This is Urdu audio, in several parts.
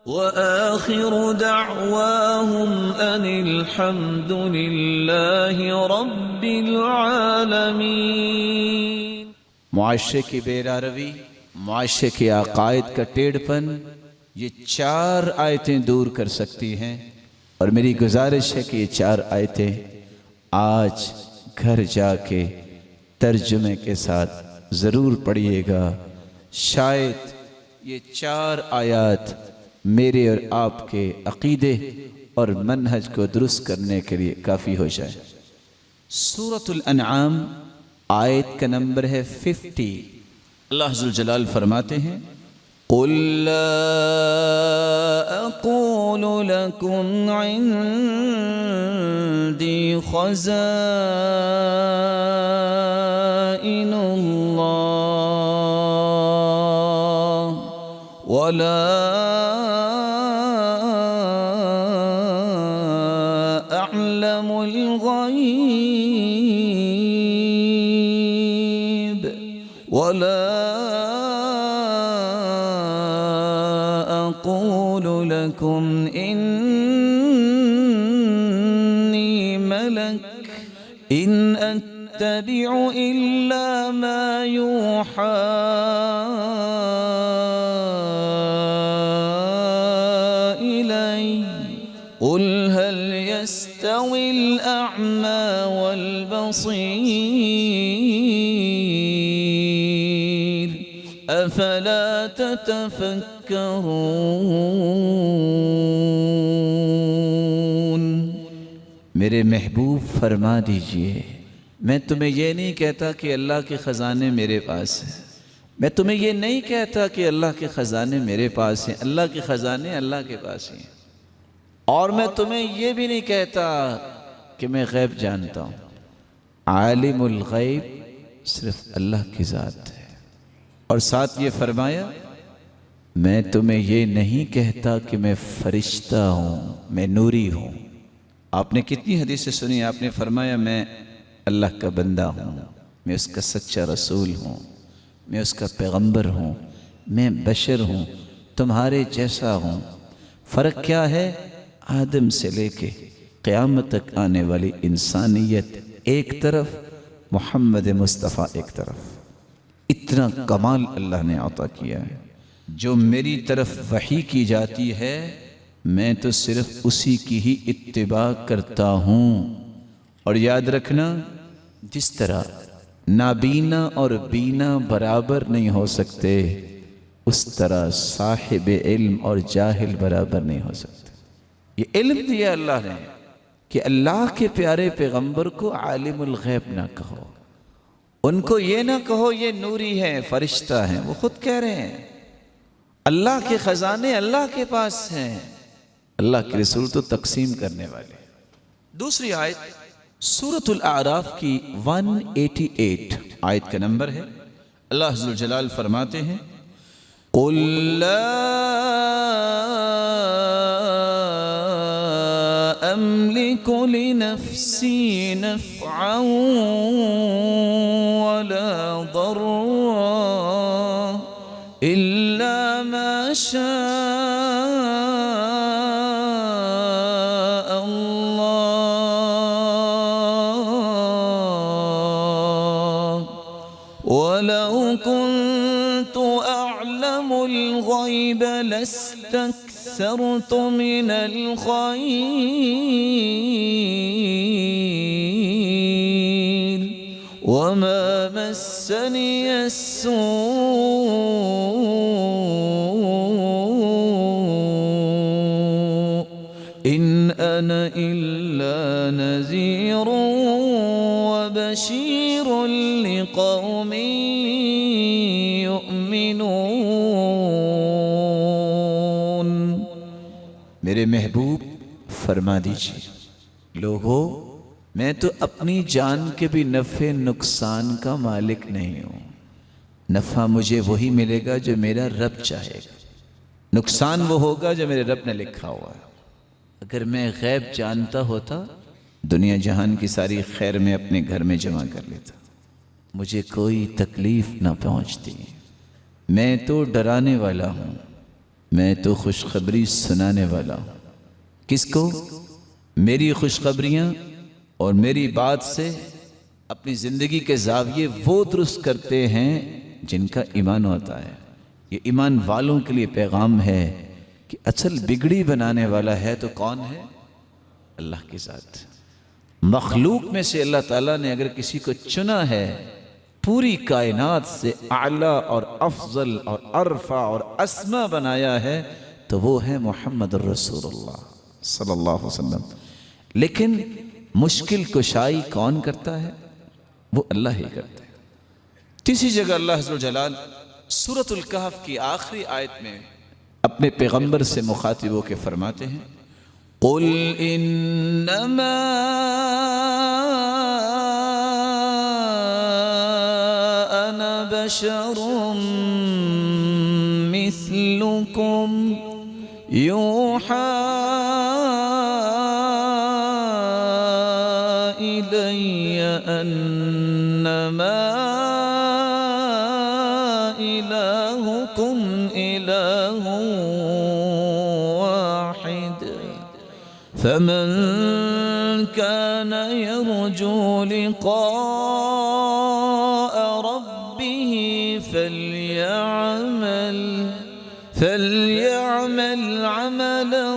وآخر دعواهم أن الحمد لله رب العالمين۔ معاشرے کی بے روی، معاشرے کے عقائد کا ٹیڑھ پن، یہ 4 آیتیں دور کر سکتی ہیں، اور میری گزارش ہے کہ یہ 4 آیتیں آج گھر جا کے ترجمے کے ساتھ ضرور پڑھیے گا۔ شاید یہ 4 آیات میرے اور آپ کے عقیدے اور منہج کو درست کرنے کے لیے کافی ہو جائے۔ سورۃ الانعام آیت کا نمبر ہے 50۔ اللہ ذوالجلال فرماتے ہیں قل لا أقول لكم عندي خزائن الله ولا أعلم الغيب ولا أقول لكم إني ملك إن أتبع إلا ما يوحى إلي قل هل يستوي الأعمى والبصير أفلا تتفكرون۔ میرے محبوب فرما دیجئے، میں تمہیں یہ نہیں کہتا کہ اللہ کے خزانے میرے پاس ہیں، میں تمہیں یہ نہیں کہتا کہ اللہ کے خزانے میرے پاس ہیں، اللہ کے خزانے اللہ کے پاس ہیں، اور میں تمہیں یہ بھی نہیں کہتا کہ میں غیب جانتا ہوں۔ عالم الغیب صرف اللہ کی ذات ہے، اور ساتھ یہ فرمایا میں تمہیں یہ نہیں کہتا کہ میں فرشتہ ہوں، میں نوری ہوں۔ آپ نے کتنی حدیثیں سنی، آپ نے فرمایا میں اللہ کا بندہ ہوں، میں اس کا سچا رسول ہوں، میں اس کا پیغمبر ہوں، میں بشر ہوں، تمہارے جیسا ہوں۔ فرق کیا ہے؟ آدم سے لے کے قیامت تک آنے والی انسانیت ایک طرف، محمد مصطفیٰ ایک طرف۔ اتنا کمال اللہ نے عطا کیا ہے۔ جو میری طرف وحی کی جاتی ہے میں تو صرف اسی کی ہی اتباع کرتا ہوں۔ اور یاد رکھنا، جس طرح نابینا اور بینا برابر نہیں ہو سکتے، اس طرح صاحب علم اور جاہل برابر نہیں ہو سکتے۔ یہ علم دیا اللہ نے کہ اللہ کے پیارے پیغمبر کو عالم الغیب نہ کہو، ان کو یہ نہ کہو یہ نوری ہیں، فرشتہ ہیں۔ وہ خود کہہ رہے ہیں اللہ کے خزانے اللہ کے پاس ہیں، اللہ کے رسول تو تقسیم کرنے والے۔ دوسری آیت سورۃ الاعراف کی 188 آیت کا نمبر ہے۔ اللہ ذوالجلال فرماتے ہیں قل لا أملك لنفسي نفعا ولا ضرا إلا ما شاء الله ولو كنت أعلم الغيب لاستكثرت من الخير وما مسني السوء إن أنا إلا نذير وبشير لقوم يؤمنون۔ میرے محبوب فرما دیجیے، لوگو میں تو اپنی جان کے بھی نفع نقصان کا مالک نہیں ہوں۔ نفع مجھے وہی ملے گا جو میرا رب چاہے گا، نقصان وہ ہوگا جو میرے رب نے لکھا ہوا ہے۔ اگر میں غیب جانتا ہوتا، دنیا جہان کی ساری خیر میں اپنے گھر میں جمع کر لیتا، مجھے کوئی تکلیف نہ پہنچتی۔ میں تو ڈرانے والا ہوں، میں تو خوشخبری سنانے والا ہوں۔ کس کو؟ میری خوشخبریاں اور میری بات سے اپنی زندگی کے زاویے وہ درست کرتے ہیں جن کا ایمان ہوتا ہے۔ یہ ایمان والوں کے لیے پیغام ہے کہ اصل بگڑی بنانے والا ہے تو کون ہے؟ اللہ کی ذات۔ مخلوق میں سے اللہ تعالیٰ نے اگر کسی کو چنا ہے، پوری کائنات سے اعلیٰ اور افضل اور ارفع اور اسما بنایا ہے، تو وہ ہے محمد الرسول اللہ صلی اللہ علیہ وسلم۔ لیکن مشکل کشائی کون کرتا ہے؟ وہ اللہ ہی کرتا ہے۔ تیسری جگہ اللہ عز و جلال سورۃ الکہف کی آخری آیت میں اپنے پیغمبر سے مخاطب ہو کے فرماتے ہیں، قُلْ إِنَّمَا أَنَا بَشَرٌ مِثْلُكُمْ يُوحَى إِلَيَّ أَنَّمَا إِلَٰهُكُمْ إِلَٰهٌ واحد فمن كان يرجو لقاء ربه فليعمل عملا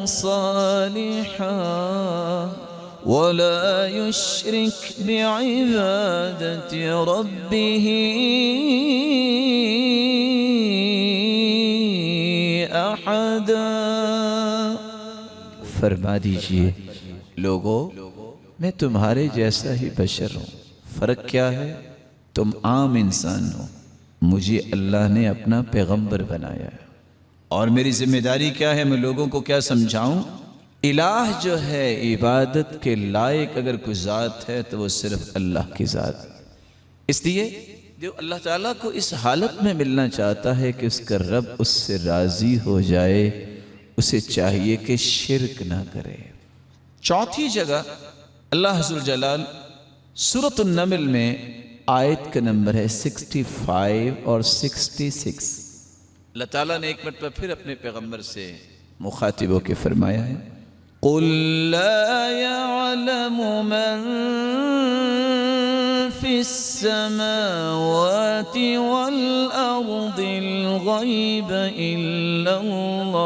صالحا ولا يشرك بعبادة ربه أحدا۔ فرما دیجئے لوگو میں تمہارے جیسا ہی بشر ہوں، فرق کیا ہے؟ تم عام انسان ہو، مجھے اللہ نے اپنا پیغمبر بنایا ہے، اور میری ذمہ داری کیا ہے؟ میں لوگوں کو کیا سمجھاؤں؟ الہ جو ہے عبادت کے لائق اگر کوئی ذات ہے تو وہ صرف اللہ کی ذات۔ اس لیے جو اللہ تعالیٰ کو اس حالت میں ملنا چاہتا ہے کہ اس کا رب اس سے راضی ہو جائے، اسے چاہیے کہ شرک نہ کرے۔ چوتھی جگہ اللہ عز و جلال سورۃ النمل میں آیت کا نمبر ہے 65 اور 66، اللہ تعالیٰ نے ایک مرتبہ پھر اپنے پیغمبر سے مخاطب ہو کے فرمایا ہے، قُلْ لَا يَعْلَمُ مَنْ فِي السَّمَاوَاتِ وَالْأَرْضِ الْغَيْبَ إِلَّا اللَّهُ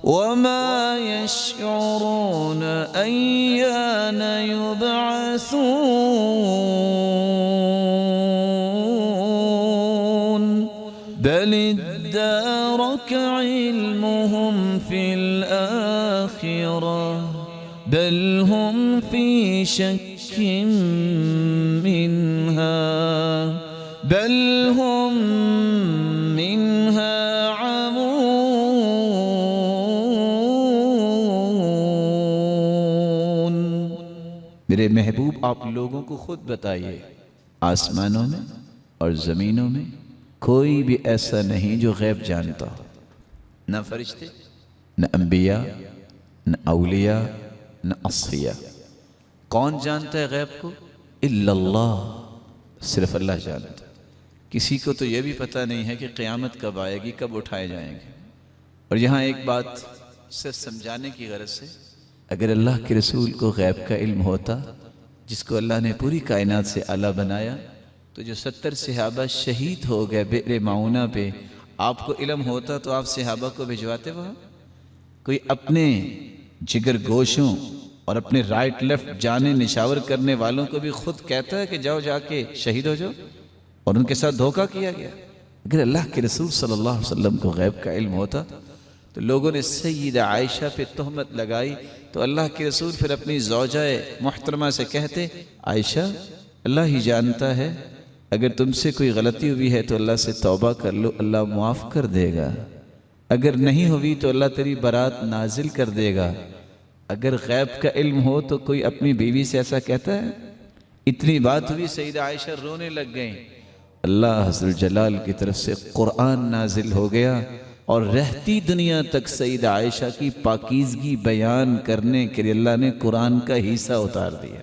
وَمَا يَشْعُرُونَ أَيَّانَ يُبْعَثُونَ بل ادارك علمهم في الآخرة بل هم في شك منها بل هم منها عمون۔ میرے محبوب آپ لوگوں کو خود بتائیے، آسمانوں میں اور زمینوں میں کوئی بھی ایسا نہیں جو غیب جانتا ہو، نہ فرشتے، نہ انبیاء، نہ اولیاء، نہ اصفیاء۔ کون جانتا ہے غیب کو؟ الا اللہ، صرف اللہ جانتا ہے۔ کسی کو تو یہ بھی پتہ نہیں ہے کہ قیامت کب آئے گی، کب اٹھائے جائیں گے۔ اور یہاں ایک بات صرف سمجھانے کی غرض سے، اگر اللہ کے رسول کو غیب کا علم ہوتا، جس کو اللہ نے پوری کائنات سے اعلیٰ بنایا، تو جو 70 صحابہ شہید ہو گئے بئر معونہ پہ، آپ کو علم ہوتا تو آپ صحابہ کو بھجواتے وہاں؟ کوئی اپنے جگر گوشوں اور اپنے رائٹ لیفٹ جانے نشاور کرنے والوں کو بھی خود کہتا ہے کہ جاؤ جا کے شہید ہو جاؤ، اور ان کے ساتھ دھوکہ کیا گیا۔ اگر اللہ کے رسول صلی اللہ علیہ وسلم کو غیب کا علم ہوتا تو لوگوں نے سیدہ عائشہ پہ تہمت لگائی، تو اللہ کے رسول پھر اپنی زوجہ محترمہ سے کہتے، عائشہ اللہ ہی جانتا ہے، اگر تم سے کوئی غلطی ہوئی ہے تو اللہ سے توبہ کر لو، اللہ معاف کر دے گا، اگر نہیں ہوئی تو اللہ تیری برات نازل کر دے گا۔ اگر غیب کا علم ہو تو کوئی اپنی بیوی سے ایسا کہتا ہے؟ اتنی بات ہوئی سیدہ عائشہ رونے لگ گئیں، اللہ عز و جلال کی طرف سے قرآن نازل ہو گیا، اور رہتی دنیا تک سیدہ عائشہ کی پاکیزگی بیان کرنے کے لیے اللہ نے قرآن کا حصہ اتار دیا۔